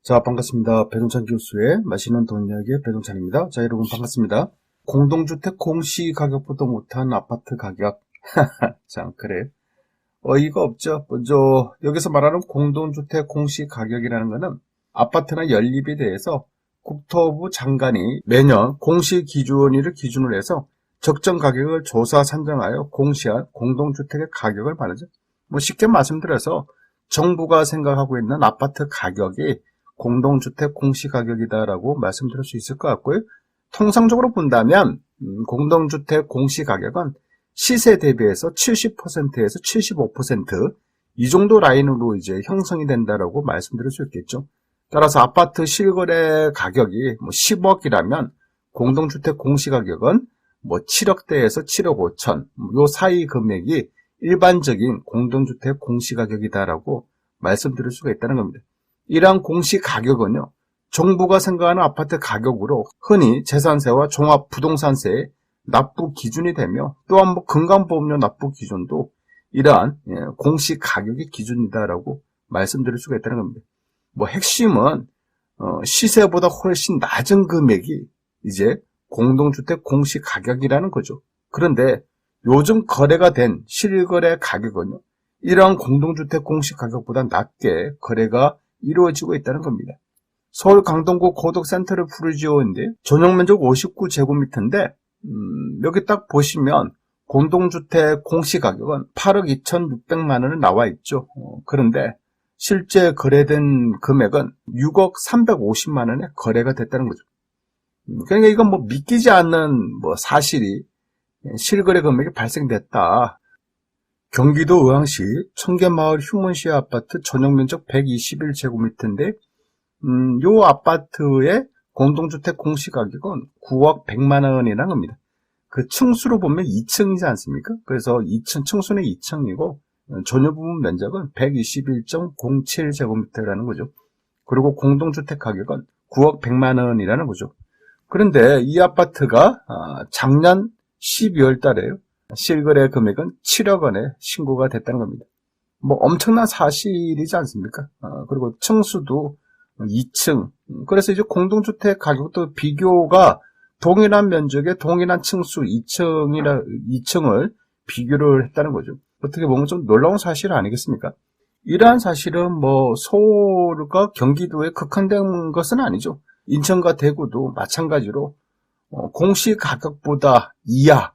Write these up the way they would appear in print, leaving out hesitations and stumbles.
자, 반갑습니다. 배동찬 교수의 맛있는 돈 이야기의 배동찬입니다. 자, 여러분 반갑습니다. 공동주택 공시가격보다 못한 아파트 가격. 참, 그래. 어이가 없죠. 먼저 여기서 말하는 공동주택 공시가격이라는 것은 아파트나 연립에 대해서 국토부 장관이 매년 공시기준일을 기준으로 해서 적정 가격을 조사 산정하여 공시한 공동주택의 가격을 말하죠. 쉽게 말씀드려서 정부가 생각하고 있는 아파트 가격이 공동주택 공시가격이다라고 말씀드릴 수 있을 것 같고요. 통상적으로 본다면 공동주택 공시가격은 시세 대비해서 70%에서 75% 이 정도 라인으로 이제 형성이 된다라고 말씀드릴 수 있겠죠. 따라서 아파트 실거래 가격이 10억이라면 공동주택 공시가격은 7억대에서 7억 5천 요 사이 금액이 일반적인 공동주택 공시가격이다라고 말씀드릴 수가 있다는 겁니다. 이러한 공시가격은요, 정부가 생각하는 아파트 가격으로 흔히 재산세와 종합부동산세의 납부 기준이 되며 또한 근간보험료 납부 기준도 이러한 공시가격의 기준이다라고 말씀드릴 수가 있다는 겁니다. 핵심은 시세보다 훨씬 낮은 금액이 이제 공동주택 공시가격이라는 거죠. 그런데 요즘 거래가 된 실거래 가격은요, 이러한 공동주택 공시가격보다 낮게 거래가 이루어지고 있다는 겁니다. 서울 강동구 고덕센터를 부르지오인데 전용면적 59제곱미터인데 여기 딱 보시면 공동주택 공시가격은 8억 2,600만 원에 나와 있죠. 그런데 실제 거래된 금액은 6억 350만 원에 거래가 됐다는 거죠. 그러니까 이건 믿기지 않는 사실이 실거래 금액이 발생됐다. 경기도 의왕시 청계마을 휴먼시 아파트 전용면적 121제곱미터인데 요 아파트의 공동주택 공시가격은 9억 100만 원이라는 겁니다. 그 층수로 보면 2층이지 않습니까? 그래서 2층, 층수는 2층이고 전유 부분 면적은 121.07제곱미터라는 거죠. 그리고 공동주택 가격은 9억 100만 원이라는 거죠. 그런데 이 아파트가 작년 12월 달에요. 실거래 금액은 7억 원에 신고가 됐다는 겁니다. 엄청난 사실이지 않습니까? 그리고 층수도 2층. 그래서 이제 공동주택 가격도 비교가 동일한 면적의 동일한 층수 2층을 비교를 했다는 거죠. 어떻게 보면 좀 놀라운 사실 아니겠습니까? 이러한 사실은 서울과 경기도에 국한된 것은 아니죠. 인천과 대구도 마찬가지로 공시가격보다 이하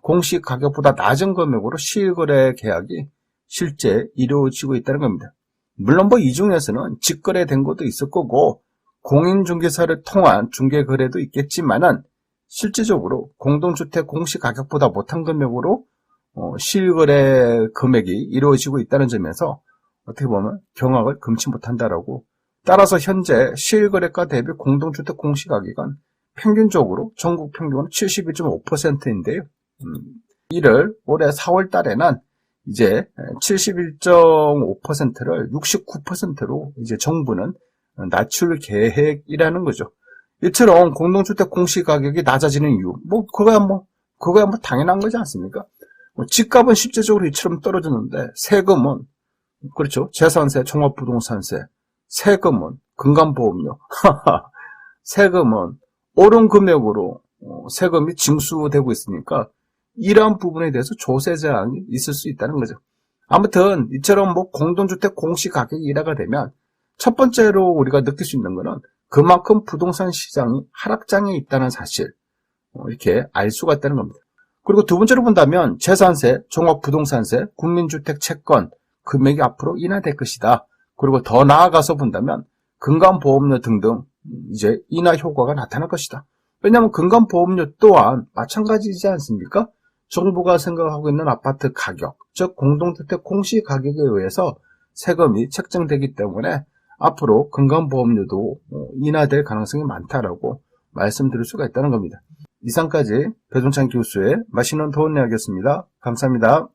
공시가격보다 낮은 금액으로 실거래 계약이 실제 이루어지고 있다는 겁니다. 물론 이 중에서는 직거래된 것도 있을 거고 공인중개사를 통한 중개거래도 있겠지만은 실질적으로 공동주택 공시가격보다 못한 금액으로 실거래 금액이 이루어지고 있다는 점에서 어떻게 보면 경악을 금치 못한다라고. 따라서 현재 실거래가 대비 공동주택 공시가격은 평균적으로 전국 평균은 71.5%인데요. 이를 올해 4월 달에는 이제 71.5%를 69%로 이제 정부는 낮출 계획이라는 거죠. 이처럼 공동주택 공시가격이 낮아지는 이유, 그거야 당연한 거지 않습니까? 집값은 실제적으로 이처럼 떨어졌는데 세금은, 그렇죠. 재산세, 종합부동산세, 세금은, 근간보험료, 세금은 오른 금액으로 세금이 징수되고 있으니까 이러한 부분에 대해서 조세 제한이 있을 수 있다는 거죠. 아무튼 이처럼 공동주택 공시가격이 일화가 되면 첫 번째로 우리가 느낄 수 있는 거는 그만큼 부동산 시장이 하락장에 있다는 사실, 이렇게 알 수가 있다는 겁니다. 그리고 두 번째로 본다면 재산세, 종합부동산세, 국민주택 채권 금액이 앞으로 인하될 것이다. 그리고 더 나아가서 본다면 근간보험료 등등 이제 인하 효과가 나타날 것이다. 왜냐하면 근간보험료 또한 마찬가지이지 않습니까? 정부가 생각하고 있는 아파트 가격, 즉 공동주택 공시가격에 의해서 세금이 책정되기 때문에 앞으로 근간보험료도 인하될 가능성이 많다라고 말씀드릴 수가 있다는 겁니다. 이상까지 배동찬 교수의 맛있는 돈 이야기였습니다. 감사합니다.